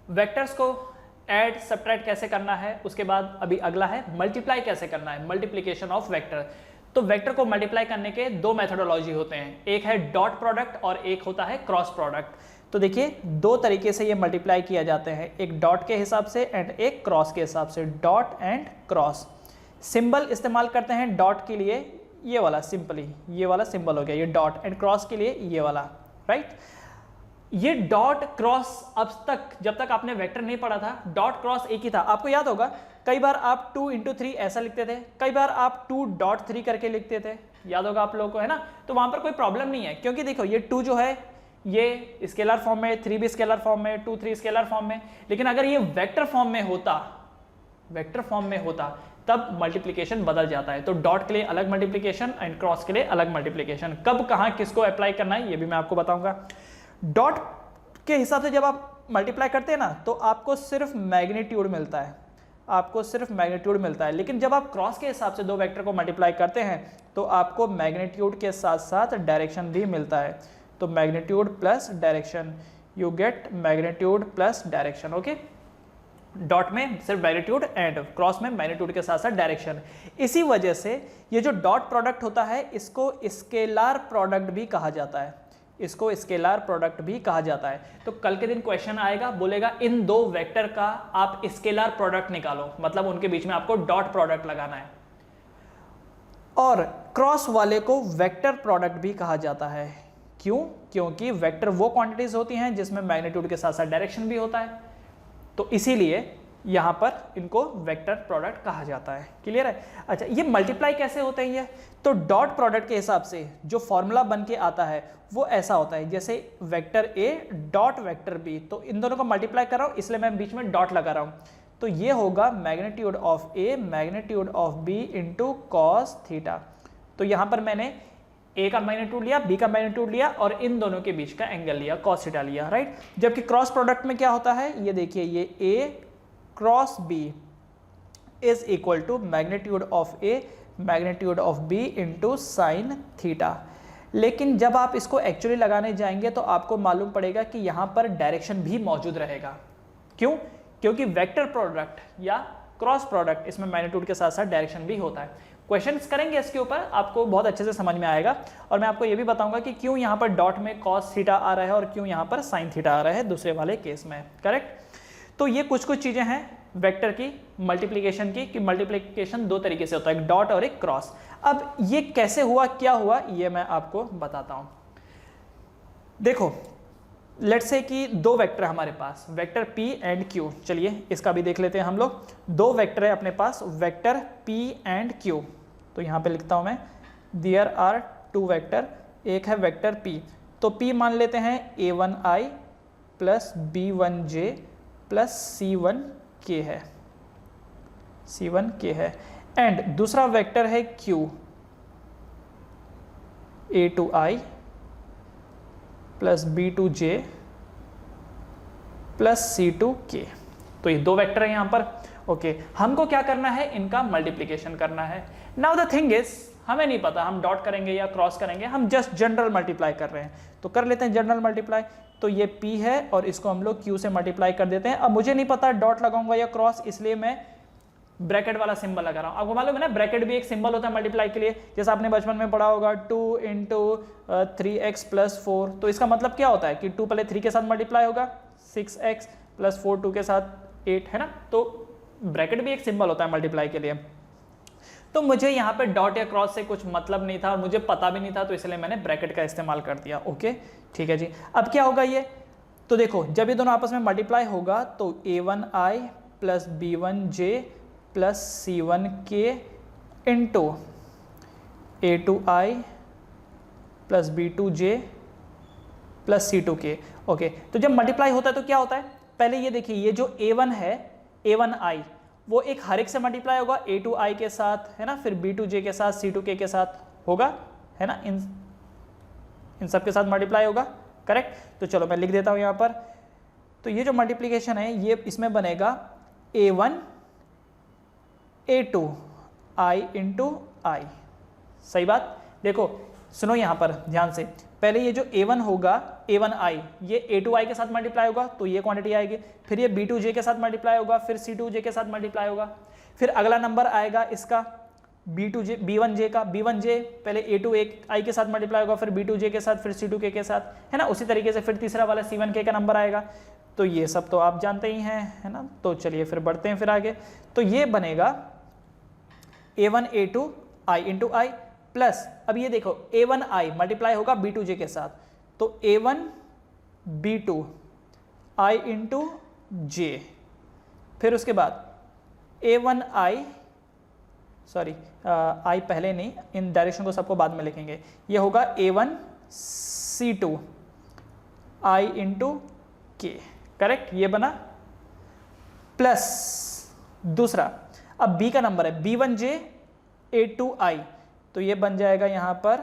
Vectors को add subtract कैसे करना है, उसके बाद अभी अगला है मल्टीप्लाई कैसे करना है, मल्टीप्लीकेशन ऑफ वेक्टर। तो वेक्टर को मल्टीप्लाई करने के दो मेथोडोलॉजी होते हैं, एक है डॉट प्रोडक्ट और एक होता है क्रॉस प्रोडक्ट। तो देखिए दो तरीके से ये मल्टीप्लाई किया जाते हैं, एक डॉट के हिसाब से एंड एक क्रॉस के हिसाब से, डॉट एंड क्रॉस। सिंबल इस्तेमाल करते हैं डॉट के लिए ये वाला, सिंपली ये वाला सिंबल हो गया ये डॉट, एंड क्रॉस के लिए ये वाला, राइट। ये डॉट क्रॉस अब तक जब तक आपने वेक्टर नहीं पढ़ा था डॉट क्रॉस एक ही था। आपको याद होगा कई बार आप 2 × 3 ऐसा लिखते थे, कई बार आप 2.3 करके लिखते थे, याद होगा आप लोगों को, है ना। तो वहां पर कोई प्रॉब्लम नहीं है, क्योंकि देखो ये 2 जो है ये स्केलर फॉर्म में, 3 भी स्केलर फॉर्म में, 2 3 स्केलर फॉर्म में। लेकिन अगर ये वेक्टर फॉर्म में होता तब मल्टीप्लिकेशन बदल जाता है। तो डॉट के लिए अलग मल्टीप्लिकेशन एंड क्रॉस के लिए अलग मल्टीप्लिकेशन। कब कहां किसको अप्लाई करना है ये भी मैं आपको बताऊंगा। डॉट के हिसाब से जब आप मल्टीप्लाई करते हैं ना तो आपको सिर्फ मैग्नीट्यूड मिलता है, आपको सिर्फ मैग्नीट्यूड मिलता है। लेकिन जब आप क्रॉस के हिसाब से दो वेक्टर को मल्टीप्लाई करते हैं तो आपको मैग्नीट्यूड के साथ साथ डायरेक्शन भी मिलता है। तो magnitude plus direction, you get magnitude plus direction. Okay, dot में सिर्फ मैग्नीट्यूड एंड क्रॉस में मैग्नीट्यूड के साथ साथ डायरेक्शन। इसी वजह से ये जो डॉट प्रोडक्ट होता है इसको स्केलार प्रोडक्ट भी कहा जाता है, इसको स्केलार प्रोडक्ट भी कहा जाता है। तो कल के दिन क्वेश्चन आएगा, बोलेगा इन दो वेक्टर का आप स्केलार प्रोडक्ट निकालो, मतलब उनके बीच में आपको डॉट प्रोडक्ट लगाना है। और क्रॉस वाले को वेक्टर प्रोडक्ट भी कहा जाता है। क्यों? क्योंकि वेक्टर वो क्वांटिटीज होती हैं जिसमें मैग्नीट्यूड के साथ साथ डायरेक्शन भी होता है, तो इसीलिए यहां पर इनको वेक्टर प्रोडक्ट कहा जाता है। क्लियर है? अच्छा, ये मल्टीप्लाई कैसे होते हैं ये? तो डॉट प्रोडक्ट के हिसाब से जो फॉर्मूला बन के आता है वो ऐसा होता है, जैसे vector A dot vector B, तो इन दोनों को मल्टीप्लाई कर रहा हूं इसलिए मैं बीच में डॉट लगा रहा हूं। तो ये होगा magnitude of A magnitude of B into cos theta. तो यहां पर मैंने ए का मैग्नीट्यूड लिया, बी का मैग्नीट्यूड लिया और इन दोनों के बीच का एंगल लिया, कॉस थीटा लिया, राइट। जबकि क्रॉस प्रोडक्ट में क्या होता है, ये देखिए, ये A cross B is equal to magnitude of A magnitude of B into sine theta. लेकिन जब आप इसको एक्चुअली लगाने जाएंगे तो आपको मालूम पड़ेगा कि यहां पर डायरेक्शन भी मौजूद रहेगा। क्यों? क्योंकि वेक्टर प्रोडक्ट या क्रॉस प्रोडक्ट इसमें मैग्नीट्यूड के साथ साथ डायरेक्शन भी होता है। क्वेश्चंस करेंगे इसके ऊपर, आपको बहुत अच्छे से समझ में आएगा। और मैं आपको ये भी बताऊंगा कि क्यों यहाँ पर डॉट में कॉस थीटा आ रहा है और क्यों यहाँ पर साइन थीटा आ रहा है दूसरे वाले केस में, करेक्ट। तो ये कुछ चीजें हैं वेक्टर की मल्टीप्लिकेशन की, कि मल्टीप्लिकेशन दो तरीके से होता है, एक डॉट और एक क्रॉस। अब ये कैसे हुआ, क्या हुआ, ये मैं आपको बताता हूं। देखो, लेट्स से कि दो वेक्टर है हमारे पास, वेक्टर p एंड q। चलिए इसका भी देख लेते हैं हम लोग। दो वेक्टर है अपने पास, वेक्टर p एंड q। तो यहां पे लिखता हूं मैं, देयर आर टू वेक्टर, एक है वेक्टर p। तो p मान लेते हैं a1i plus b1j plus c1k है, c1k है। एंड दूसरा वेक्टर है q, a2i plus b2j plus c2k। तो ये दो वेक्टर है यहां पर। ओके, हमको क्या करना है, इनका मल्टीप्लिकेशन करना है। नाउ द थिंग इज, हमें नहीं पता हम डॉट करेंगे या क्रॉस करेंगे, हम जस्ट जनरल मल्टीप्लाई कर रहे हैं। तो कर लेते हैं जनरल मल्टीप्लाई। तो ये p है और इसको हम लोग q से मल्टीप्लाई कर देते हैं। अब मुझे नहीं पता डॉट लगाऊंगा या क्रॉस, इसलिए मैं ब्रैकेट वाला सिंबल लगा रहा हूं। आपको मालूम है ना, ब्रैकेट भी एक सिंबल होता है मल्टीप्लाई के लिए, जैसा आपने बचपन में पढ़ा होगा 2 × 3x + 4। तो इसका मतलब क्या होता है कि 2 पहले 3 के साथ मल्टीप्लाई होगा, 6x + 4 2 के साथ 8, है ना। तो ब्रैकेट भी एक सिंबल होता है मल्टीप्लाई के लिए। तो मुझे यहाँ पे डॉट या क्रॉस से कुछ मतलब नहीं था और मुझे पता भी नहीं था, तो इसलिए मैंने ब्रैकेट का इस्तेमाल कर दिया। ओके, ठीक है जी। अब क्या होगा ये, तो देखो जब ये दोनों आपस में मल्टीप्लाई होगा तो a1i plus b1j plus c1k into a2i plus b2j plus c2k। Okay, तो जब मल्टीप्लाई होता है तो क्या होता है, पहले ये देखिए, ये जो a1 है, a1i, वो एक हर एक से मल्टीप्लाई होगा, a2i के साथ, है ना, फिर b2j के साथ, c2k के साथ होगा, है ना, इन सब के साथ मल्टीप्लाई होगा, करेक्ट। तो चलो मैं लिख देता हूं यहां पर। तो ये जो मल्टीप्लिकेशन है ये इसमें बनेगा a1 a2 i इंटू आई। सही बात। देखो सुनो यहाँ पर ध्यान से, पहले ये जो a1 होगा a1i, ये a2i के साथ मल्टीप्लाई होगा तो ये क्वांटिटी आएगी, फिर ये b2j के साथ मल्टीप्लाई होगा, फिर c2j के साथ मल्टीप्लाई होगा, फिर अगला नंबर आएगा इसका b1j का, b1j पहले a2i के साथ मल्टीप्लाई होगा, फिर b2j के साथ, फिर c2k के साथ, है ना। उसी तरीके से फिर तीसरा वाला c1k का नंबर आएगा। तो ये सब तो आप जानते ही हैं, है ना। तो चलिए फिर बढ़ते हैं फिर आगे। तो ये बनेगा a1 a2i into I plus, अब ये देखो a1i मल्टीप्लाई होगा b2j के साथ, तो a1 b2 i into j, फिर उसके बाद a1i, सॉरी i पहले नहीं, इन डायरेक्शन को सबको बाद में लिखेंगे, ये होगा a1 c2 i into k, correct, ये बना। प्लस दूसरा, अब b का नंबर है b1j a2i, तो ये बन जाएगा यहां पर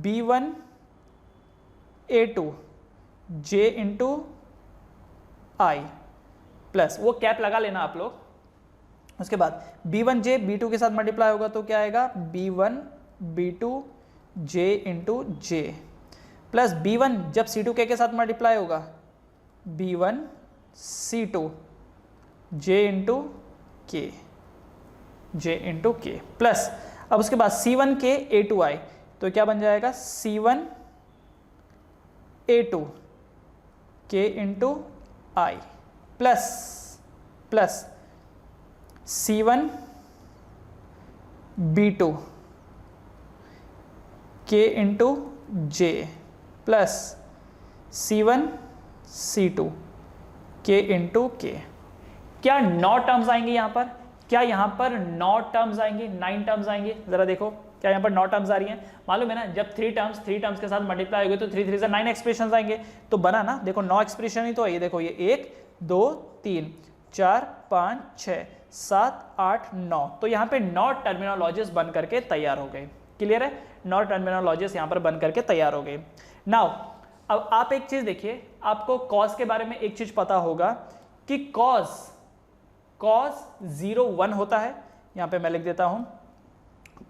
b1 a2 j into I plus, वो कैप लगा लेना आप लोग। उसके बाद b1j b2 के साथ मल्टीप्लाई होगा तो क्या आएगा b1 b2 j into j plus b1 जब c2k के साथ मल्टीप्लाई होगा b1 c2 j into k, j into k plus, अब उसके बाद c1k a2i, तो क्या बन जाएगा c1 a2 k into I plus plus c1 b2 k into j plus c1 c2 k into k। क्या 9 टर्म्स आएंगे यहाँ पर? क्या यहाँ पर 9 टर्म्स आएंगे, 9 टर्म्स आएंगे? जरा देखो क्या यहाँ पर 9 टर्म्स आ रही हैं। मालूम है ना, जब 3 टर्म्स के साथ मल्टीप्लाई होगी तो 3 3 से 9 एक्सप्रेशन आएंगे। तो बना ना, देखो 9 एक्सप्रेशन ही तो है। ये देखो, ये 1 2 3 4 5 6 7 8 9, तो यहाँ पे 9 टर्मिनोलॉजीज बन करके तैयार हो गए। क्लियर है? 9 टर्मिनोलॉजीज यहाँ पर बन करके तैयार हो गए। नाउ अब आप एक चीज देखिए, आपको कॉस के बारे में एक चीज पता होगा कि कॉस 0 1 होता है। यहाँ पे मैं लिख देता हूं,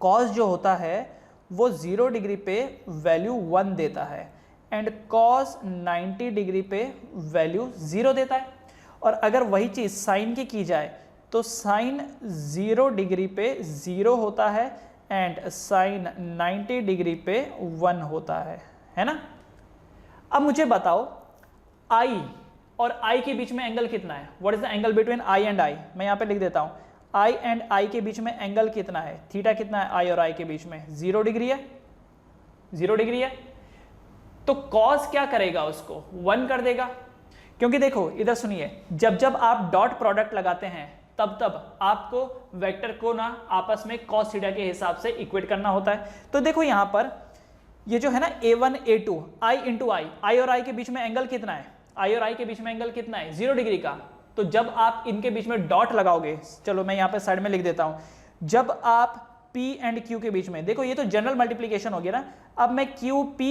कॉस जो होता है वो 0 डिग्री पे वैल्यू 1 देता है एंड कॉस 90 डिग्री पे वैल्यू 0 देता है। और अगर वही चीज साइन की जाए तो साइन 0 डिग्री पे 0 होता है एंड साइन 90 डिग्री पे 1 होता है ना। अब मुझे बताओ आई और आई के बीच में एंगल कितना है? What is the angle between I and I? मैं यहाँ पे लिख देता हूँ, आई एंड आई के बीच में एंगल कितना है? थीटा कितना है आई और आई के बीच में? 0 डिग्री है। 0 डिग्री है तो कॉस क्या करेगा? उसको 1 कर देगा। क्योंकि देखो इधर सुनिए, जब आप डॉट प्रोडक्ट लगाते हैं तब आपको वेक्टर को ना आपस में कॉस थीटा के हिसाब से इक्वेट करना होता है। तो देखो यहां पर ये जो है ना a1 a2 i इंटू आई और आई के बीच में एंगल कितना है? आई और आई के बीच में एंगल कितना है? 0 डिग्री का। तो जब आप इनके बीच में डॉट लगाओगे, चलो मैं यहां पे साइड में लिख देता हूं, जब आप P एंड Q के बीच में, देखो ये तो जनरल मल्टीप्लीकेशन हो गया ना, अब मैं P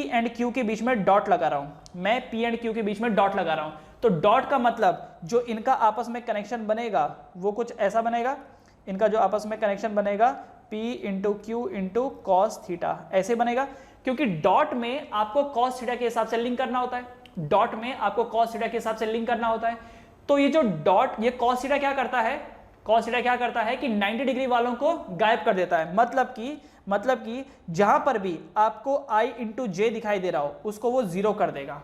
एंड Q के बीच में डॉट लगा रहा हूं, मैं P एंड Q के बीच में डॉट लगा रहा हूं। तो डॉट का मतलब जो इनका आपस में कनेक्शन बनेगा वो कुछ ऐसा बनेगा, इनका जो आपस में कनेक्शन बनेगा P into Q into cos theta, ऐसे बनेगा। क्योंकि डॉट में आपको कॉस थीटा के हिसाब से लिंक करना होता है, डॉट में आपको कॉस थीटा के हिसाब से लिंक करना होता है। तो ये जो डॉट, ये कॉस थीटा क्या करता है? कॉस थीटा क्या करता है कि 90 डिग्री वालों को गायब कर देता है। मतलब कि जहां पर भी आपको I इंटू जे दिखाई दे रहा हो उसको वो 0 कर देगा।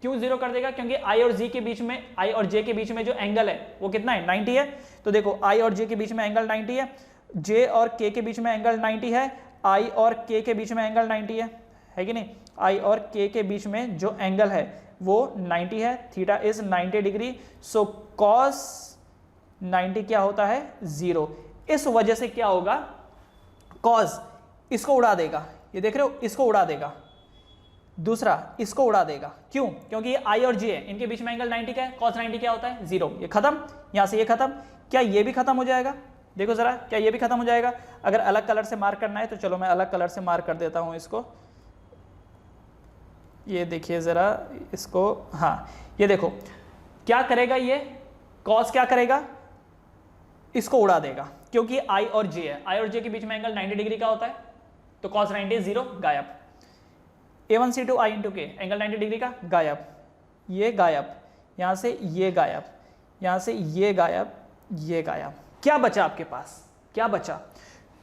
क्यों 0 कर देगा? क्योंकि I और J के बीच में, I और J के बीच में जो एंगल है वो कितना है? 90 है। तो देखो I और J के बीच में एंगल 90 है, J और K के बीच में एंगल 90 है, I और K के बीच में एंगल 90 है कि नहीं? I और K के बीच में जो एंगल है वो 90 है, theta is 90 degree. So cos 90 क्या होता है? 0। इस वजह से क्या होगा, कॉस इसको उड़ा देगा, ये देख रहे हो, इसको उड़ा देगा, दूसरा इसको उड़ा देगा। क्यों? क्योंकि ये I और J है, इनके बीच में एंगल 90 का है, कॉस 90 क्या होता है? 0। ये खत्म, यहां से ये खत्म। क्या ये भी खत्म हो जाएगा? देखो जरा, क्या ये भी खत्म हो जाएगा? अगर अलग कलर से मार्क करना है तो चलो मैं अलग कलर से मार्क कर देता हूं इसको। ये देखिए जरा इसको, हाँ ये देखो क्या करेगा, ये कॉस क्या करेगा? इसको उड़ा देगा, क्योंकि I और J है, I और J के बीच में एंगल 90 डिग्री का होता है। तो cos 90 0 गायब। A1C2 I इंटू के एंगल 90 डिग्री का गायब, ये गायब, यहाँ से ये गायब, यहाँ से ये गायब, ये गायब। क्या बचा आपके पास, क्या बचा?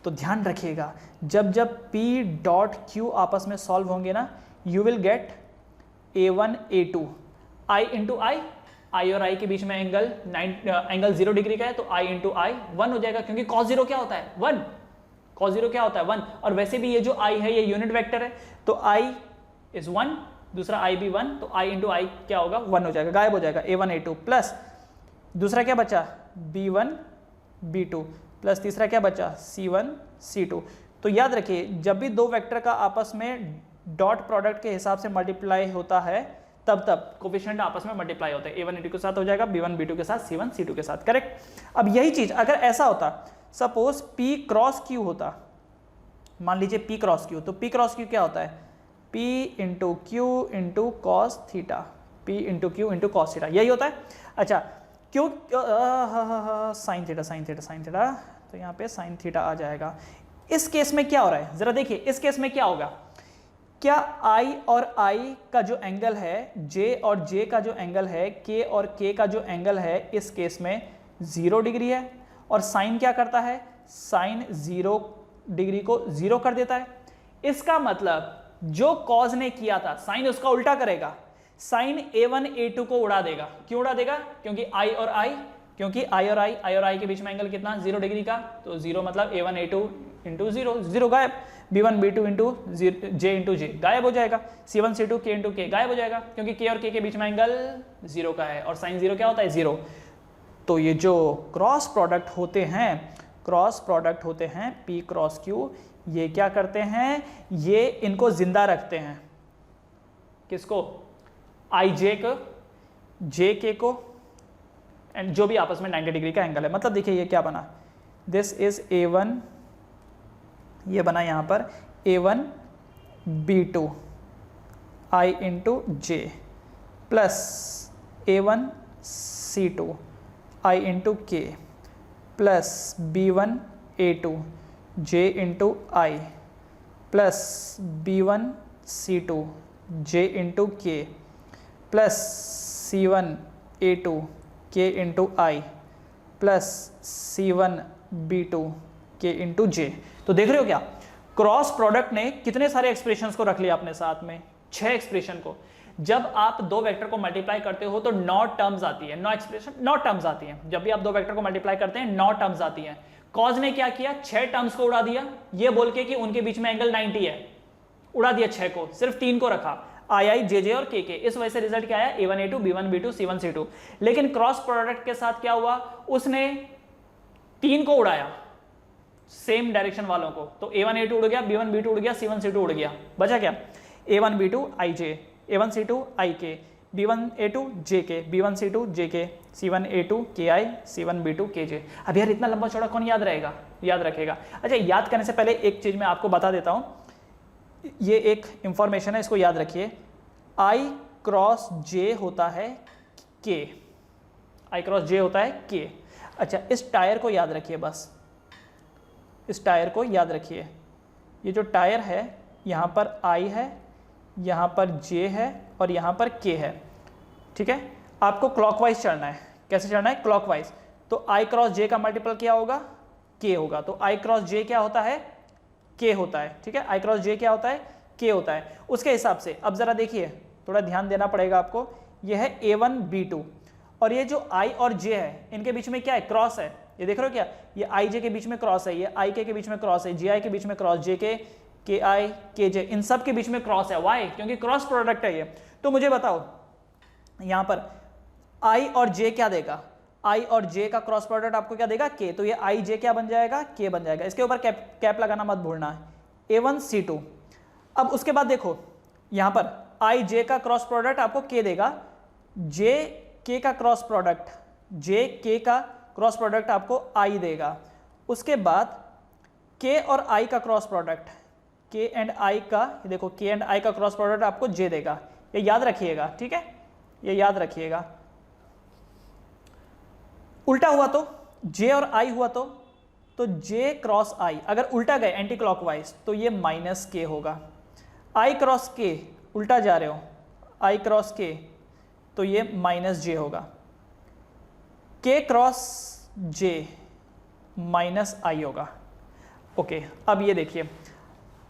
तो ध्यान रखिएगा जब जब P डॉट Q आपस में सॉल्व होंगे ना, you will get A1 A2 I into I, I और आई के बीच में एंगल 0 डिग्री का है तो I इंटू आई 1 हो जाएगा, क्योंकि cos 0 क्या होता है 1, cos 0 क्या होता है 1, और वैसे भी ये जो I है ये यूनिट वेक्टर है तो I इज 1, दूसरा I भी 1, तो I इंटू आई क्या होगा 1 हो जाएगा, गायब हो जाएगा। A1 A2 प्लस दूसरा क्या बचा B1 B2 प्लस तीसरा क्या बचा C1 C2। तो याद रखिए जब भी दो वेक्टर का आपस में डॉट प्रोडक्ट के हिसाब से मल्टीप्लाई होता है तब कोफिशिएंट आपस में मल्टीप्लाई होते हैं। A1 A2 के साथ हो जाएगा, B1 B2 के साथ, C1 C2 के साथ, करेक्ट। अब यही चीज अगर ऐसा होता, सपोज P क्रॉस Q होता, मान लीजिए P क्रॉस Q, तो P क्रॉस Q क्या होता है P into Q into cos theta, P into Q into cos theta, यही होता है। अच्छा क्यों sine theta, sine theta, sine theta, तो यहाँ पे साइन थीटा आ जाएगा। इस केस में क्या हो रहा है जरा देखिए, इस केस में क्या होगा, क्या I और I का जो एंगल है, J और J का जो एंगल है, K और K का जो एंगल है, इस केस में 0 डिग्री है, और साइन क्या करता है, साइन 0 डिग्री को 0 कर देता है। इसका मतलब जो कॉज ने किया था साइन उसका उल्टा करेगा, साइन A1 A2 को उड़ा देगा। क्यों उड़ा देगा, क्योंकि I और I, क्योंकि I और I के बीच में एंगल कितना 0 डिग्री का, तो 0 मतलब A1 A2 इंटू 0, 0 गायब, B1 B2 into J into J गायब हो जाएगा, C1 C2 K into K गायब हो जाएगा, क्योंकि K और K के बीच में एंगल 0 का है, और साइन 0 क्या होता है 0। तो ये जो क्रॉस प्रोडक्ट होते हैं, क्रॉस प्रोडक्ट होते हैं P क्रॉस Q, ये क्या करते हैं, ये इनको जिंदा रखते हैं, किसको, IJ को, JK को, एंड जो भी आपस में 90 डिग्री का एंगल है। मतलब देखिए ये क्या बना, दिस इज A1, ये बना यहाँ पर A1 B2 I into J plus A1 C2 I into K plus B1 A2 J into I plus B1 C2 J into K plus C1 A2 K into I plus C1 B2 K into J। तो देख रहे हो क्या, cross product ने कितने सारे expressions को रख लिया अपने साथ में, 6 एक्सप्रेशन को। जब आप दो वेक्टर को मल्टीप्लाई करते हो तो 9 टर्म्स आती है, 9 एक्सप्रेशन 9 टर्म्स आती हैं। जब भी आप दो वेक्टर को मल्टीप्लाई करते हैं 9 टर्म्स आती हैं। कॉज ने क्या किया, 6 टर्म्स को उड़ा दिया, ये बोल के कि उनके बीच में एंगल 90 है, उड़ा दिया 6 को, सिर्फ 3 को रखा, I JJ और KK। इस वजह से रिजल्ट क्या आया, A1 A2 B1 B2 C1 C2। लेकिन क्रॉस प्रोडक्ट के साथ क्या हुआ, उसने 3 को उड़ाया, सेम डायरेक्शन वालों को, तो A1 A2 उड़ गया, B1 B2 उड़ गया, C1 C2 उड़ गया, बचा क्या, A1 B2 IJ, A1 C2 IK, B1 A2 JK, B1 C2 JK, C1 A2 KI, C1 B2 KJ। अब यार इतना लंबा चौड़ा कौन याद रहेगा, याद रखेगा। अच्छा याद करने से पहले एक चीज मैं आपको बता देता हूं, ये एक इंफॉर्मेशन है, इसको याद रखिए। I क्रॉस J होता है K, I क्रॉस J होता है K। अच्छा इस टायर को याद रखिए, बस इस टायर को याद रखिए। ये जो टायर है यहाँ पर I है, यहाँ पर J है और यहाँ पर K है, ठीक है। आपको क्लॉकवाइज चलना है, कैसे चलना है, क्लॉकवाइज। तो I क्रॉस J का मल्टीपल क्या होगा, K होगा, तो I क्रॉस J क्या होता है, K होता है, ठीक है। I क्रॉस J क्या होता है, K होता है। उसके हिसाब से अब जरा देखिए, थोड़ा ध्यान देना पड़ेगा आपको। यह है A1 B2 और ये जो I और J है इनके बीच में क्या है, क्रॉस है। ये देख रहे हो क्या, ये IJ के बीच में क्रॉस है, ये IK के बीच में क्रॉस है, JI के बीच में क्रॉस, JK KI KJ इन सब के बीच में क्रॉस है। वाई, क्योंकि क्रॉस प्रोडक्ट है ये। तो मुझे बताओ यहां पर I और J क्या देगा, I और J का क्रॉस प्रोडक्ट आपको क्या देगा, K। तो ये IJ क्या बन जाएगा, K बन जाएगा। इसके ऊपर कैप लगाना मत भूलना है, A1 C2। अब उसके बाद देखो यहां पर IJ का क्रॉस प्रोडक्ट आपको K देगा, JK का क्रॉस प्रोडक्ट, JK का क्रॉस प्रोडक्ट आपको I देगा। उसके बाद K और I का cross product, K and I का, देखो K एंड I का क्रॉस प्रोडक्ट आपको J देगा। ये याद रखिएगा, ठीक है, ये याद रखिएगा। उल्टा हुआ तो, J और I हुआ तो तो j क्रॉस i अगर उल्टा गए एंटी क्लॉकवाइज तो ये माइनस k होगा। i क्रॉस k उल्टा जा रहे हो, i क्रॉस k तो ये माइनस j होगा। k cross j minus i होगा। ओके, अब ये देखिए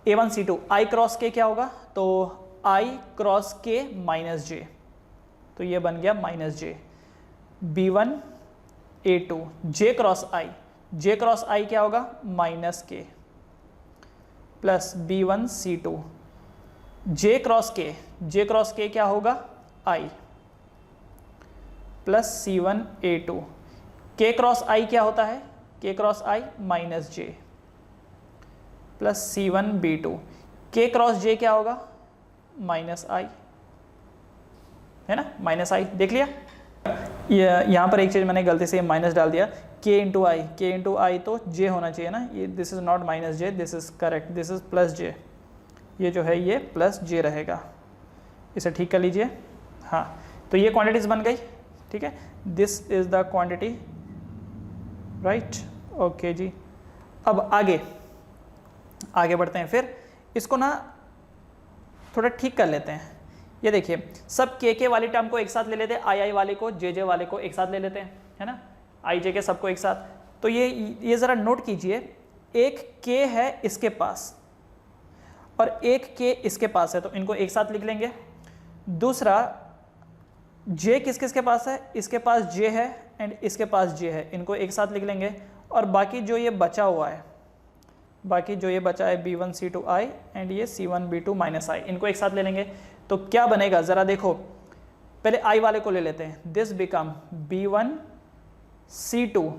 A1C2 i क्रॉस k क्या होगा, तो i cross k minus j, तो ये बन गया minus j। B1A2 j cross i क्या होगा, minus k plus B1C2 j cross k क्या होगा, i plus C1A2 k cross i क्या होता है, k cross i minus j plus C1B2 k cross j क्या होगा, माइनस i, है ना, माइनस i। देख लिया, यहाँ पर एक चीज़ मैंने गलती से माइनस डाल दिया, k इंटू आई तो j होना चाहिए ना, ये this is not minus j, this is correct, this is plus j, ये जो है ये प्लस j रहेगा, इसे ठीक कर लीजिए। हाँ, तो ये क्वांटिटीज बन गई, ठीक है, this is the quantity, right, okay ji. अब आगे बढ़ते हैं, फिर इसको ना थोड़ा ठीक कर लेते हैं। ये देखिए, सब के वाली टर्म को एक साथ ले लेते हैं, आई वाले को, जे वाले को एक साथ ले लेते हैं, है ना, आई जे के सबको एक साथ। तो ये ज़रा नोट कीजिए, एक के है इसके पास और एक के इसके पास है, तो इनको एक साथ लिख लेंगे। दूसरा जे किस किस के पास है, इसके पास जे है एंड इसके पास जे है, इनको एक साथ लिख लेंगे। और बाकी जो ये बचा हुआ है, B1C2i एंड ये C1B2 माइनस i, इनको एक साथ ले लेंगे। तो क्या बनेगा ज़रा देखो, पहले i वाले को ले लेते हैं, this become B1C2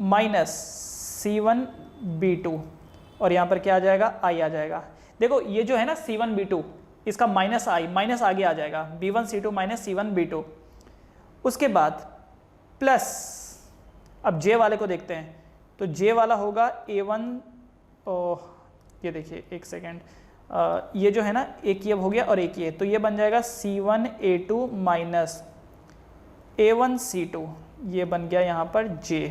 minus C1B2 और यहाँ पर क्या आ जाएगा, i आ जाएगा। देखो ये जो है ना C1B2, इसका माइनस i, माइनस आगे आ जाएगा, B1C2 माइनस C1B2। उसके बाद प्लस, अब j वाले को देखते हैं, तो j वाला होगा A1, ये देखिए एक सेकेंड, ये जो है ना एक ये हो गया और एक ये, तो ये बन जाएगा C1A2 माइनस A1C2, ये बन गया यहाँ पर j,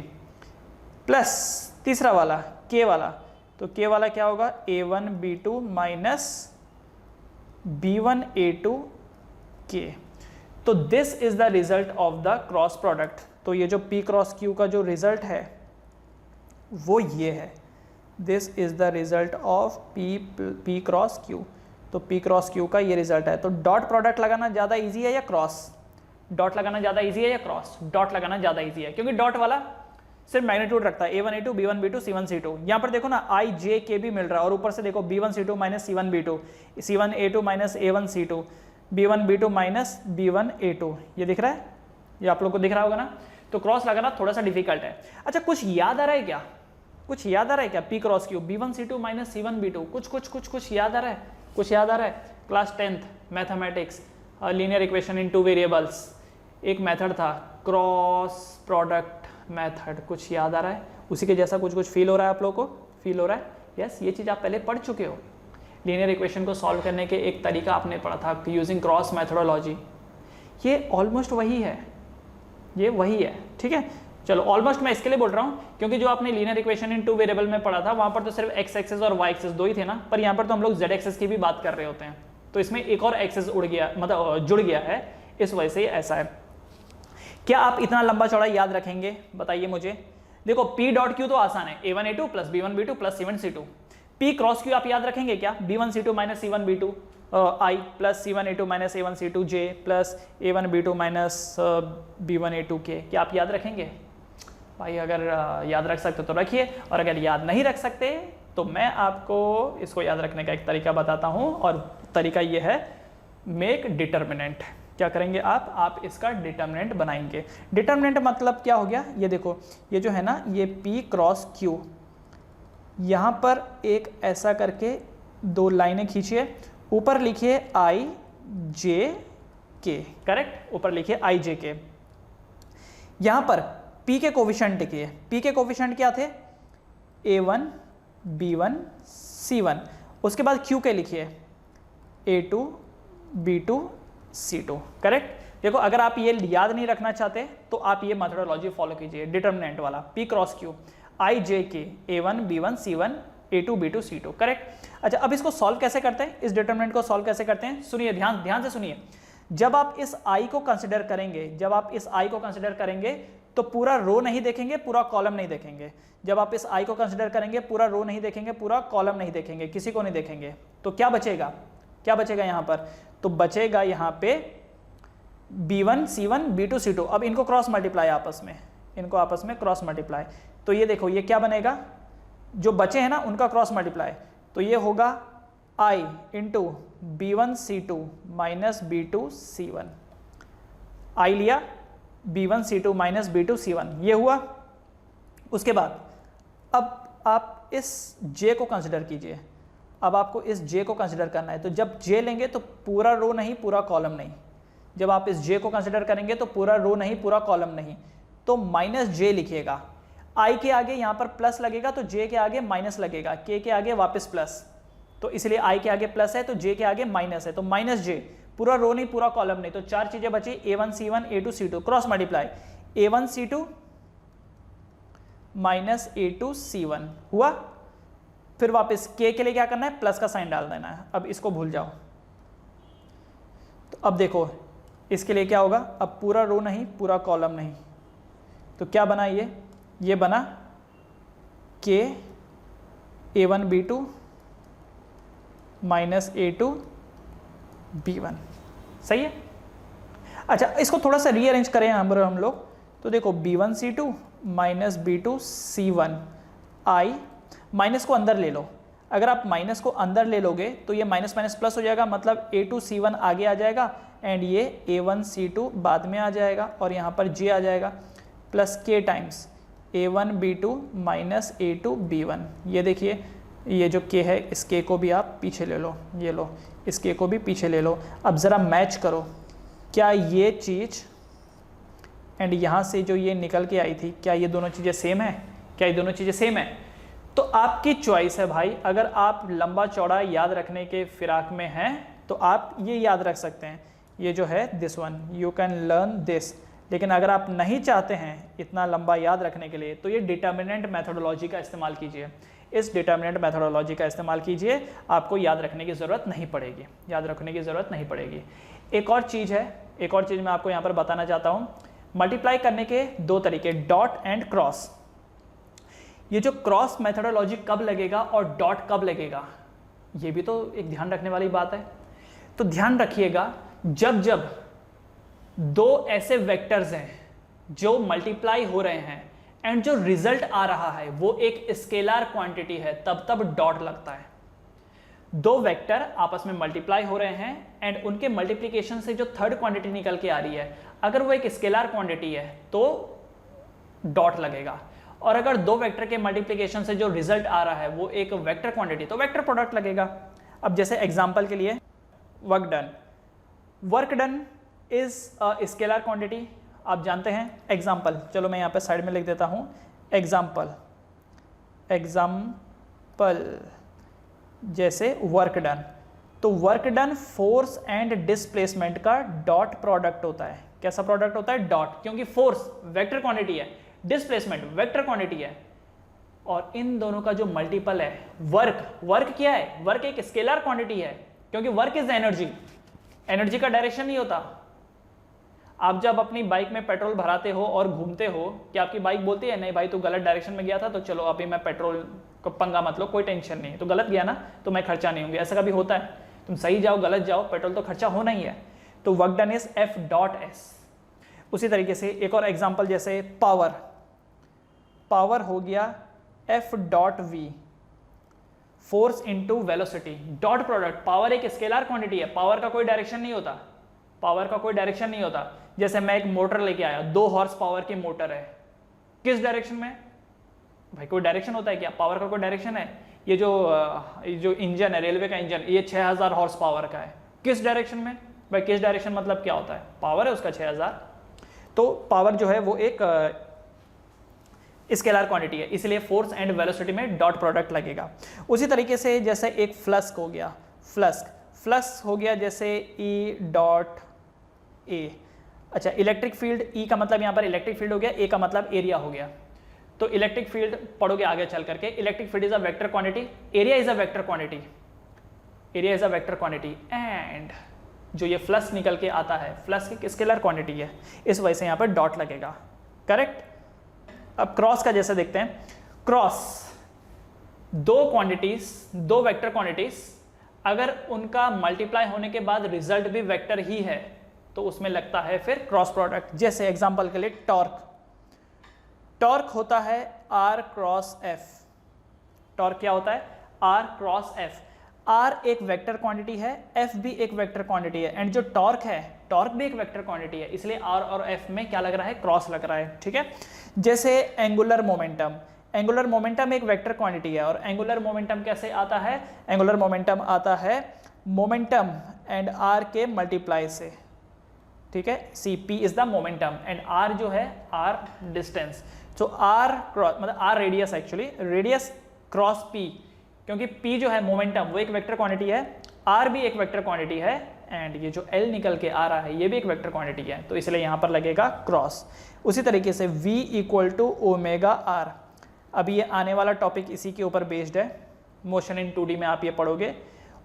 प्लस तीसरा वाला k वाला, तो k वाला क्या होगा, A1B2 माइनस B1A2 k। तो this is the result of the cross product. तो ये जो P क्रॉस Q का जो रिजल्ट है वो ये है, this is the result of P cross Q। तो P क्रॉस Q का ये रिजल्ट है। तो डॉट प्रोडक्ट लगाना ज़्यादा इजी है या क्रॉस? डॉट लगाना ज़्यादा इजी है या क्रॉस? डॉट लगाना ज़्यादा इजी है, क्योंकि डॉट वाला सिर्फ मैग्नीट्यूड रखता है, A1A2 B1B2 C1C2। यहाँ पर देखो ना I J K भी मिल रहा है और ऊपर से देखो B1C2 minus C1B2, C1A2 minus A1C2, B1B2 minus B1A2, ये दिख रहा है, ये आप लोग को दिख रहा होगा ना। तो क्रॉस लगाना थोड़ा सा डिफिकल्ट है। अच्छा, कुछ याद आ रहा है क्या? कुछ याद आ रहा है क्या? P cross Q, B1C2 minus C1B2, कुछ याद आ रहा है? कुछ याद आ रहा है? Class 10th mathematics, linear equation in 2 variables, एक मेथड था क्रॉस प्रोडक्ट मेथड, कुछ याद आ रहा है? उसी के जैसा कुछ फील हो रहा है आप लोगों को? फील हो रहा है? यस, ये चीज़ आप पहले पढ़ चुके हो। लीनियर इक्वेशन को सॉल्व करने के एक तरीका आपने पढ़ा था यूजिंग क्रॉस मेथोडोलॉजी। ये ऑलमोस्ट वही है, ये वही है, ठीक है। चलो, ऑलमोस्ट मैं इसके लिए बोल रहा हूँ क्योंकि जो आपने लीनियर इक्वेशन इन 2 वेरिएबल में पढ़ा था वहाँ पर तो सिर्फ x एक्सेस और y एक्सेस दो ही थे ना, पर यहाँ पर तो हम लोग z एक्सेस की भी बात कर रहे होते हैं। तो इसमें एक और एक्सेस उड़ गया, मतलब जुड़ गया है, इस वजह से ऐसा है। क्या आप इतना लंबा चौड़ा याद रखेंगे, बताइए मुझे। देखो P डॉट Q तो आसान है, A1A2 plus B1B2 plus C1C2। P cross Q आप याद रखेंगे क्या? B1C2 minus C1B2 I plus C1A2 minus A1C2 J plus A1B2 minus B1A2 K। क्या आप याद रखेंगे भाई? अगर याद रख सकते तो रखिए, और अगर याद नहीं रख सकते तो मैं आपको इसको याद रखने का एक तरीका बताता हूँ, और तरीका ये है, मेक डिटर्मिनेंट। क्या करेंगे आप इसका डिटर्मिनेंट बनाएंगे। डिटर्मिनेंट मतलब क्या हो गया? ये देखो, ये जो है ना, ये P क्रॉस Q, यहाँ पर एक ऐसा करके 2 लाइनें खींचिए, ऊपर लिखिए I J K, करेक्ट, ऊपर लिखिए I J K। यहाँ पर P के कोफिशिएंट लिखिए। P के कोफिशिएंट क्या थे? A1 B1 C1। उसके बाद Q के लिखिए A2 B2 C2, करेक्ट। देखो, अगर आप ये याद नहीं रखना चाहते तो आप ये मेथोडोलॉजी फॉलो कीजिए, डिटर्मिनेंट वाला, P क्रॉस Q। आई जे के A1 B1 C1 A2 B2 C2, correct. अच्छा, अब इसको सॉल्व कैसे करते हैं, इस डिटरमिनेंट को सॉल्व कैसे करते हैं, सुनिए, ध्यान से सुनिए। जब आप इस आई को कंसिडर करेंगे, जब आप इस आई को कंसिडर करेंगे तो पूरा रो नहीं देखेंगे, पूरा कॉलम नहीं देखेंगे। जब आप इस आई को कंसिडर करेंगे पूरा रो नहीं देखेंगे, पूरा कॉलम नहीं देखेंगे, किसी को नहीं देखेंगे, तो क्या बचेगा, क्या बचेगा यहाँ पर, तो बचेगा यहाँ पे B1 C1 B2 C2। अब इनको क्रॉस मल्टीप्लाई आपस में, इनको आपस में क्रॉस मल्टीप्लाई, तो ये देखो ये क्या बनेगा, जो बचे हैं ना उनका क्रॉस मल्टीप्लाई, तो ये होगा I into B1 C2 minus B2 C1। I लिया B1 C2 minus B2 C1, ये हुआ। उसके बाद अब आप इस J को कंसिडर कीजिए, अब आपको इस J को कंसिडर करना है, तो जब J लेंगे तो पूरा रो नहीं, पूरा कॉलम नहीं। जब आप इस J को कंसिडर करेंगे तो पूरा रो नहीं, पूरा कॉलम नहीं, तो माइनस J लिखिएगा। I के आगे यहाँ पर प्लस लगेगा तो J के आगे माइनस लगेगा, K के आगे वापस प्लस, तो इसलिए I के आगे प्लस है तो J के आगे माइनस है, तो माइनस J, पूरा रो नहीं पूरा कॉलम नहीं, तो चार चीजें बची, A1 C1 A2 C2, cross multiply, A1 C2 minus A2 C1 हुआ। फिर वापस K के लिए क्या करना है, प्लस का साइन डाल देना है। अब इसको भूल जाओ। तो अब देखो इसके लिए क्या होगा, अब पूरा रो नहीं पूरा कॉलम नहीं, तो क्या बना, ये बना K A1 B2 minus A2 B1, सही है। अच्छा, इसको थोड़ा सा रीअरेंज करें हम लोग, तो देखो B1 C2 minus B2 C1, I minus को अंदर ले लो, अगर आप माइनस को अंदर ले लोगे तो ये माइनस माइनस प्लस हो जाएगा, मतलब A2 C1 आगे आ जाएगा एंड ये A1 C2 बाद में आ जाएगा और यहाँ पर J आ जाएगा, plus K times A1 B2 minus A2 B1। ये देखिए ये जो K है इस K को भी आप पीछे ले लो, ये लो इस K को भी पीछे ले लो। अब ज़रा मैच करो, क्या ये चीज़ एंड यहाँ से जो ये निकल के आई थी, क्या ये दोनों चीज़ें सेम है, क्या ये दोनों चीज़ें सेम है। तो आपकी चॉइस है भाई, अगर आप लंबा चौड़ा याद रखने के फिराक में हैं तो आप ये याद रख सकते हैं, ये जो है this one you can learn this. लेकिन अगर आप नहीं चाहते हैं इतना लंबा याद रखने के लिए तो ये डिटर्मिनेंट मेथोडोलॉजी का इस्तेमाल कीजिए, इस डिटर्मिनेंट मेथोडोलॉजी का इस्तेमाल कीजिए, आपको याद रखने की ज़रूरत नहीं पड़ेगी, याद रखने की ज़रूरत नहीं पड़ेगी। एक और चीज़ है, एक और चीज़ मैं आपको यहाँ पर बताना चाहता हूँ, मल्टीप्लाई करने के दो तरीके, डॉट एंड क्रॉस। ये जो क्रॉस मेथोडोलॉजी कब लगेगा और डॉट कब लगेगा, ये भी तो एक ध्यान रखने वाली बात है। तो ध्यान रखिएगा, जब जब दो ऐसे वेक्टर्स हैं जो मल्टीप्लाई हो रहे हैं एंड जो रिजल्ट आ रहा है वो एक स्केलर क्वांटिटी है, तब तब डॉट लगता है। दो वेक्टर आपस में मल्टीप्लाई हो रहे हैं एंड उनके मल्टीप्लिकेशन से जो थर्ड क्वांटिटी निकल के आ रही है, अगर वो एक स्केलर क्वांटिटी है तो डॉट लगेगा, और अगर दो वेक्टर के मल्टीप्लिकेशन से जो रिजल्ट आ रहा है वो एक वेक्टर क्वांटिटी, तो वेक्टर प्रोडक्ट लगेगा। अब जैसे एग्जांपल के लिए work done is scalar quantity, आप जानते हैं। एग्जाम्पल, चलो मैं यहाँ पे साइड में लिख देता हूँ, एग्जाम्पल जैसे वर्क डन, तो work done force and displacement का डॉट प्रोडक्ट होता है। कैसा प्रोडक्ट होता है, डॉट, क्योंकि फोर्स वेक्टर क्वांटिटी है, डिस्प्लेसमेंट वेक्टर क्वांटिटी है, और इन दोनों का जो मल्टीपल है वर्क क्या है, वर्क एक स्केलर क्वांटिटी है, क्योंकि वर्क इज एनर्जी, एनर्जी का डायरेक्शन नहीं होता। आप जब अपनी बाइक में पेट्रोल भराते हो और घूमते हो, कि आपकी बाइक बोलती है नहीं भाई तू गलत डायरेक्शन में गया था, तो चलो अभी मैं पेट्रोल को पंगा मत लो, कोई टेंशन नहीं है, तो गलत गया ना तो मैं खर्चा नहीं होंगे, ऐसा कभी होता है? तुम सही जाओ गलत जाओ, पेट्रोल तो खर्चा होना ही है। तो वर्क डन इज F.S। उसी तरीके से एक और एग्जाम्पल, जैसे पावर हो गया F.V, force into velocity, dot product. Power एक स्केलर क्वांटिटी है, पावर का कोई डायरेक्शन नहीं होता, पावर का कोई डायरेक्शन नहीं होता। जैसे मैं एक मोटर लेके आया, 2 हॉर्स पावर की मोटर है, किस डायरेक्शन में भाई, कोई डायरेक्शन होता है क्या? पावर का कोई डायरेक्शन है? ये जो इंजन है, रेलवे का इंजन, ये 6000 हॉर्स पावर का है, किस डायरेक्शन में भाई? किस डायरेक्शन मतलब क्या होता है? पावर है उसका 6000। तो पावर जो है वो एक स्केलर क्वांटिटी है, इसलिए फोर्स एंड वेलोसिटी में डॉट प्रोडक्ट लगेगा। उसी तरीके से जैसे एक फ्लक्स हो गया, फ्लक्स हो गया जैसे E.A। अच्छा, इलेक्ट्रिक फील्ड, E का मतलब यहाँ पर इलेक्ट्रिक फील्ड हो गया, A का मतलब एरिया हो गया। तो इलेक्ट्रिक फील्ड पढ़ोगे आगे चल करके, electric field is a vector quantity, area is a vector quantity, area is a vector quantity, and जो ये फ्लक्स निकल के आता है, फ्लक्स की स्केलर क्वांटिटी है, इस वजह से यहाँ पर डॉट लगेगा। करेक्ट। अब क्रॉस का जैसे देखते हैं, क्रॉस दो क्वांटिटीज, दो वेक्टर क्वांटिटीज, अगर उनका मल्टीप्लाई होने के बाद रिजल्ट भी वेक्टर ही है तो उसमें लगता है फिर क्रॉस प्रोडक्ट। जैसे एग्जांपल के लिए टॉर्क, टॉर्क होता है R क्रॉस F। टॉर्क क्या होता है? R cross F। R एक वेक्टर क्वांटिटी है, F भी एक वेक्टर क्वांटिटी है, एंड जो टॉर्क है, टॉर्क भी एक वेक्टर क्वांटिटी है, इसलिए R और F में क्या लग रहा है? क्रॉस लग रहा है। ठीक है। जैसे एंगुलर मोमेंटम, एंगुलर मोमेंटम एक वेक्टर क्वांटिटी है, और एंगुलर मोमेंटम कैसे आता है? एंगुलर मोमेंटम आता है मोमेंटम एंड R के मल्टीप्लाई से। ठीक है। Cp is the momentum and R जो है R डिस्टेंस। तो R क्रॉस मतलब R radius, actually radius cross P, क्योंकि P जो है मोमेंटम वो एक वेक्टर क्वांटिटी है, R भी एक वेक्टर क्वांटिटी है, एंड ये जो L निकल के आ रहा है ये भी एक वेक्टर क्वांटिटी है, तो इसलिए यहाँ पर लगेगा क्रॉस। उसी तरीके से V equal to omega R। अभी ये आने वाला टॉपिक इसी के ऊपर बेस्ड है, मोशन इन 2D में आप ये पढ़ोगे।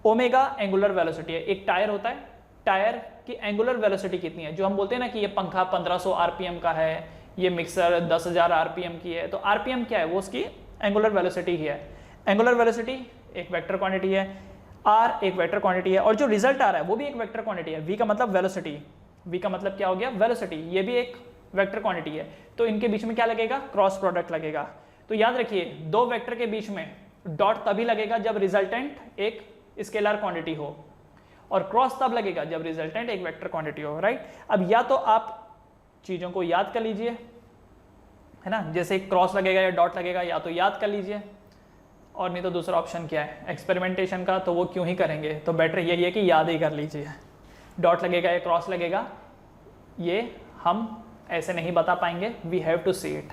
ओमेगा एंगुलर वेलोसिटी है। एक टायर होता है, टायर की एंगुलर वेलोसिटी कितनी है? जो हम बोलते हैं ना कि ये पंखा 1500 आरपीएम का है, ये मिक्सर 10,000 आरपीएम की है, तो आरपीएम क्या है? वो उसकी एंगुलर वेलोसिटी ही है। एंगुलर वेलोसिटी एक वेक्टर क्वांटिटी है, आर एक वेक्टर क्वांटिटी है, और जो रिजल्ट आ रहा है वो भी एक वेक्टर क्वांटिटी है। वी का मतलब वेलोसिटी, वी का मतलब क्या हो गया? वेलोसिटी, ये भी एक वेक्टर क्वांटिटी है। तो इनके बीच में क्या लगेगा? क्रॉस प्रोडक्ट लगेगा। तो याद रखिए, दो वेक्टर के बीच में डॉट तभी लगेगा जब रिजल्टेंट एक स्केलर क्वांटिटी हो, और क्रॉस तब लगेगा जब रिजल्टेंट एक वेक्टर क्वांटिटी हो। राइट। अब या तो आप चीजों को याद कर लीजिए, है ना, जैसे क्रॉस लगेगा या डॉट लगेगा, या तो याद कर लीजिए, और नहीं तो दूसरा ऑप्शन क्या है? एक्सपेरिमेंटेशन का, तो वो क्यों ही करेंगे, तो बेटर यही है कि याद ही कर लीजिए। डॉट लगेगा या क्रॉस लगेगा ये हम ऐसे नहीं बता पाएंगे, we have to see it.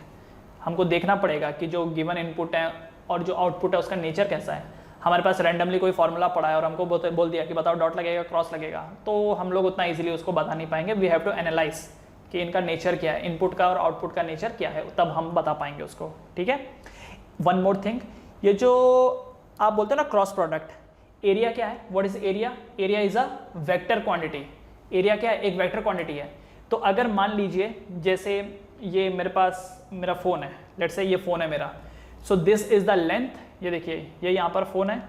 हमको देखना पड़ेगा कि जो गिवन इनपुट है और जो आउटपुट है उसका नेचर कैसा है। हमारे पास रैंडमली कोई फॉर्मूला पड़ा है और हमको बोल दिया कि बताओ डॉट लगेगा क्रॉस लगेगा, तो हम लोग उतना इजीली उसको बता नहीं पाएंगे। वी हैव टू एनालाइज कि इनका नेचर क्या है, इनपुट का और आउटपुट का नेचर क्या है, तब हम बता पाएंगे उसको। ठीक है। वन मोर थिंग, ये जो आप बोलते हैं ना क्रॉस प्रोडक्ट, एरिया क्या है? What is area? Area is a vector quantity. Area क्या है? एक वेक्टर क्वांटिटी है। तो अगर मान लीजिए जैसे ये मेरे पास मेरा फ़ोन है, लेट्स से ये फ़ोन है मेरा, so this is the length, ये देखिए ये यहाँ पर फ़ोन है,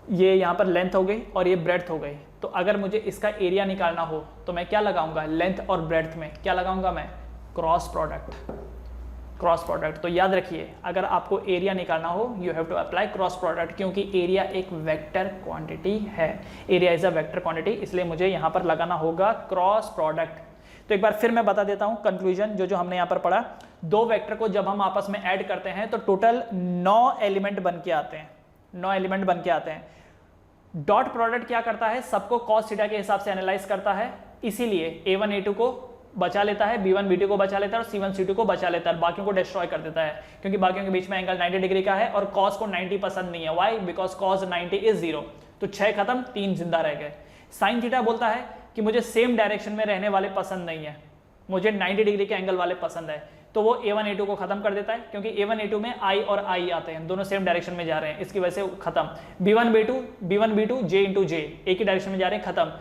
ये यहाँ पर लेंथ हो गई और ये ब्रेड्थ हो गई। तो अगर मुझे इसका एरिया निकालना हो तो मैं क्या लगाऊंगा? लेंथ और ब्रेड्थ में क्या लगाऊंगा मैं? Cross product. Cross product. तो याद रखिए, अगर आपको एरिया निकालना हो you have to apply cross product, क्योंकि एरिया एक वेक्टर क्वांटिटी है। Area is a vector quantity, इसलिए मुझे यहाँ पर लगाना होगा क्रॉस प्रोडक्ट। तो एक बार फिर मैं बता देता हूं कंक्लूजन जो हमने यहां पर पढ़ा। दो वेक्टर को जब हम आपस में ऐड करते हैं तो टोटल 9 एलिमेंट बन के आते हैं, 9 एलिमेंट बन के आते हैं। डॉट प्रोडक्ट क्या करता है? सबको कॉस थीटा के हिसाब से एनालाइज करता है, इसीलिए a1 a2 को बचा लेता है, b1 b2 को बचा लेता है, और c1 c2 को बचा लेता है, बाकियों को डिस्ट्रॉय कर देता है, क्योंकि बाकियों के बीच में एंगल 90 डिग्री का है और कॉस को 90 पसंद नहीं है। वाई? Because cos 90 is 0। तो 6 खत्म, 3 जिंदा रह गए। साइन थीटा बोलता है कि मुझे सेम डायरेक्शन में रहने वाले पसंद नहीं है, मुझे 90 डिग्री के एंगल वाले पसंद है, तो वो a1 a2 को खत्म कर देता है, क्योंकि a1 a2 में i और i आते हैं, दोनों सेम डायरेक्शन में जा रहे हैं, इसकी वजह से खत्म। b1 b2 j into j एक ही डायरेक्शन में जा रहे हैं, खत्म।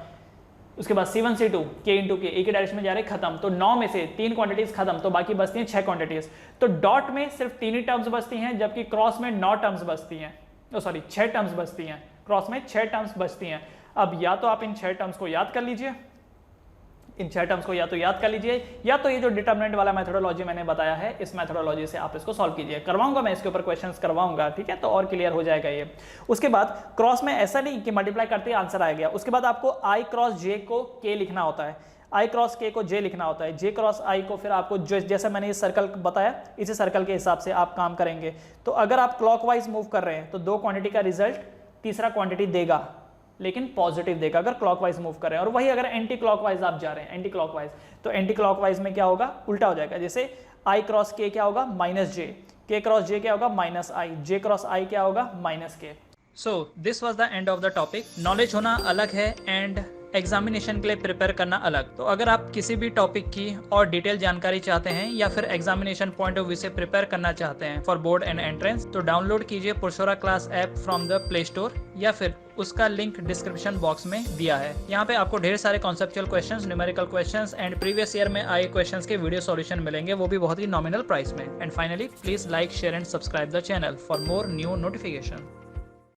उसके बाद c1 c2 k इंटू के एक ही डायरेक्शन में जा रहे हैं, खत्म। तो 9 में से 3 क्वांटिटीज खत्म, तो बाकी बचती हैं 6 क्वांटिटीज। तो डॉट में सिर्फ 3 ही टर्म्स बचती हैं, जबकि क्रॉस में 9 टर्म्स बचती हैं, सॉरी 6 टर्म्स बचती हैं, क्रॉस में 6 टर्म्स बचती हैं। अब या तो आप इन 6 टर्म्स को याद कर लीजिए, इन 6 टर्म्स को या तो याद कर लीजिए, या तो ये जो डिटरमिनेंट वाला मेथोडोलॉजी मैंने बताया है, इस मेथोडोलॉजी से आप इसको सॉल्व कीजिए। करवाऊंगा मैं इसके ऊपर क्वेश्चंस करवाऊंगा, ठीक है, तो और क्लियर हो जाएगा ये। उसके बाद क्रॉस में ऐसा नहीं कि मल्टीप्लाई करते ही आंसर आ गया, उसके बाद आपको आई क्रॉस जे को के लिखना होता है, आई क्रॉस के को जे लिखना होता है, जे क्रॉस आई को फिर आपको जैसे मैंने ये सर्कल बताया इसी सर्कल के हिसाब से आप काम करेंगे। तो अगर आप क्लॉकवाइज मूव कर रहे हैं तो 2 क्वांटिटी का रिजल्ट तीसरा क्वांटिटी देगा, लेकिन पॉजिटिव देगा अगर क्लॉकवाइज मूव कर रहे हैं। और वही अगर एंटी क्लॉकवाइज आप जा रहे हैं, एंटी क्लॉकवाइज, तो एंटी क्लॉकवाइज में क्या होगा? उल्टा हो जाएगा। जैसे आई क्रॉस के क्या होगा? माइनस जे, के क्रॉस जे क्या होगा? माइनस आई, जे क्रॉस आई क्या होगा? माइनस के। So this was the end of the topic. Knowledge होना अलग है एंड एग्जामिनेशन के लिए प्रिपेयर करना अलग। तो अगर आप किसी भी टॉपिक की और डिटेल जानकारी चाहते हैं या फिर एग्जामिनेशन पॉइंट ऑफ व्यू से प्रिपेयर करना चाहते हैं फॉर बोर्ड एंड एंट्रेंस, तो डाउनलोड कीजिए पुरशोरा class app from the play store या फिर उसका लिंक डिस्क्रिप्शन बॉक्स में दिया है। यहाँ पे आपको ढेर सारे conceptual questions, numerical questions and previous year में आए क्वेश्चंस के वीडियो सॉल्यूशन मिलेंगे, वो भी बहुत ही नॉमिनल प्राइस में। And finally please like, share and subscribe the channel for more new notification.